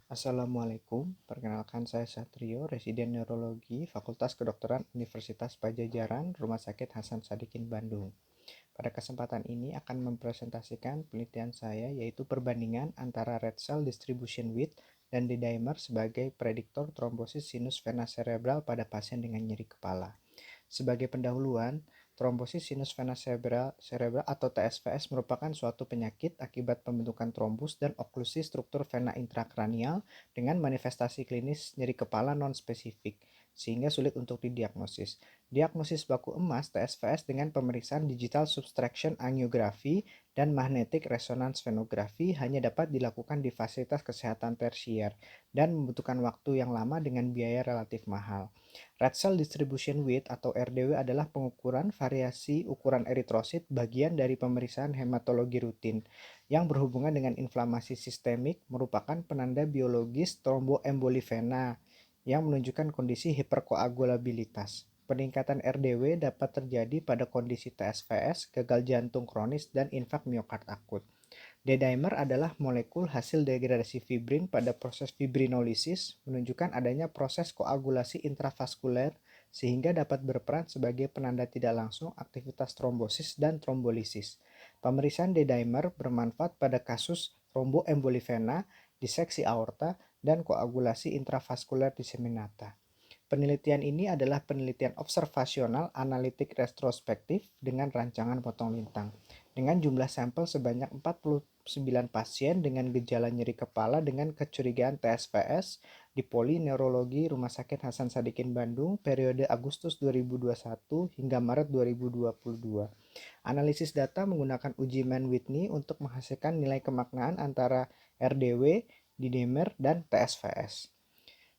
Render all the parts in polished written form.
Assalamualaikum, perkenalkan saya Satrio, residen neurologi Fakultas Kedokteran Universitas Padjadjaran, Rumah Sakit Hasan Sadikin, Bandung. Pada kesempatan ini akan mempresentasikan penelitian saya yaitu perbandingan antara red cell distribution width dan D-dimer sebagai prediktor trombosis sinus vena cerebral pada pasien dengan nyeri kepala. Sebagai pendahuluan, trombosis sinus vena cerebral atau TSVS merupakan suatu penyakit akibat pembentukan trombus dan oklusi struktur vena intrakranial dengan manifestasi klinis nyeri kepala non-spesifik, sehingga sulit untuk didiagnosis. Diagnosis baku emas TSVS dengan pemeriksaan digital subtraction angiography dan magnetic resonance venografi hanya dapat dilakukan di fasilitas kesehatan tersier dan membutuhkan waktu yang lama dengan biaya relatif mahal. Red Cell Distribution Width atau RDW adalah pengukuran variasi ukuran eritrosit bagian dari pemeriksaan hematologi rutin yang berhubungan dengan inflamasi sistemik merupakan penanda biologis tromboemboli vena yang menunjukkan kondisi hiperkoagulabilitas. Peningkatan RDW dapat terjadi pada kondisi TSVS, gagal jantung kronis, dan infak miokard akut. D-dimer adalah molekul hasil degradasi fibrin pada proses fibrinolisis, menunjukkan adanya proses koagulasi intravaskuler sehingga dapat berperan sebagai penanda tidak langsung aktivitas trombosis dan trombolisis. Pemeriksaan D-dimer bermanfaat pada kasus tromboemboli vena, diseksi aorta, dan koagulasi intravaskuler diseminata. Penelitian ini adalah penelitian observasional analitik retrospektif dengan rancangan potong lintang. Dengan jumlah sampel sebanyak 49 pasien dengan gejala nyeri kepala dengan kecurigaan TSVS di Polineurologi Rumah Sakit Hasan Sadikin, Bandung, periode Agustus 2021 hingga Maret 2022. Analisis data menggunakan uji Mann-Whitney untuk menghasilkan nilai kemaknaan antara RDW, D-dimer, dan TSVS.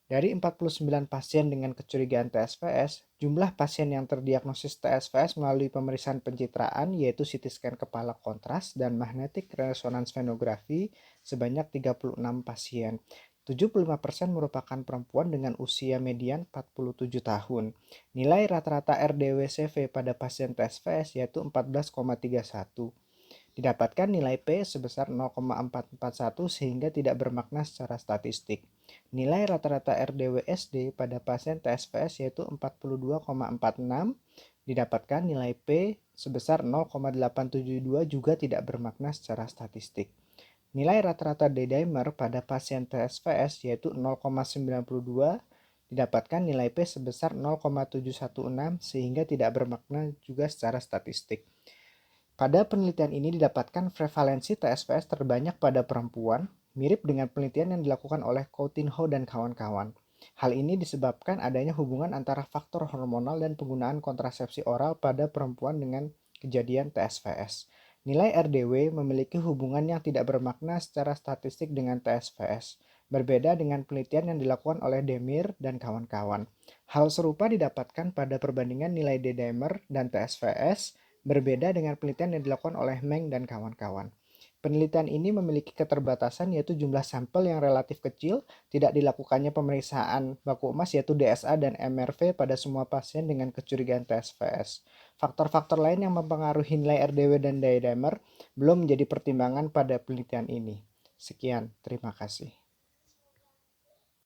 Dari 49 pasien dengan kecurigaan TSVS, jumlah pasien yang terdiagnosis TSVS melalui pemeriksaan pencitraan yaitu CT scan kepala kontras dan magnetic resonance venografi sebanyak 36 pasien. 75% merupakan perempuan dengan usia median 47 tahun. Nilai rata-rata RDW-CV pada pasien TSVS yaitu 14,31. Didapatkan nilai P sebesar 0,441 sehingga tidak bermakna secara statistik. Nilai rata-rata RDW-SD pada pasien TSVS yaitu 42,46, didapatkan nilai P sebesar 0,872 juga tidak bermakna secara statistik. Nilai rata-rata D-dimer pada pasien TSVS yaitu 0,92, didapatkan nilai P sebesar 0,716 sehingga tidak bermakna juga secara statistik. Pada penelitian ini didapatkan prevalensi TSVS terbanyak pada perempuan, mirip dengan penelitian yang dilakukan oleh Coutinho dan kawan-kawan. Hal ini disebabkan adanya hubungan antara faktor hormonal dan penggunaan kontrasepsi oral pada perempuan dengan kejadian TSVS. Nilai RDW memiliki hubungan yang tidak bermakna secara statistik dengan TSVS, berbeda dengan penelitian yang dilakukan oleh Demir dan kawan-kawan. Hal serupa didapatkan pada perbandingan nilai D-dimer dan TSVS, berbeda dengan penelitian yang dilakukan oleh Meng dan kawan-kawan. Penelitian ini memiliki keterbatasan yaitu jumlah sampel yang relatif kecil, tidak dilakukannya pemeriksaan baku emas yaitu DSA dan MRV pada semua pasien dengan kecurigaan TSVS. Faktor-faktor lain yang mempengaruhi nilai RDW dan D-dimer belum menjadi pertimbangan pada penelitian ini. Sekian, terima kasih.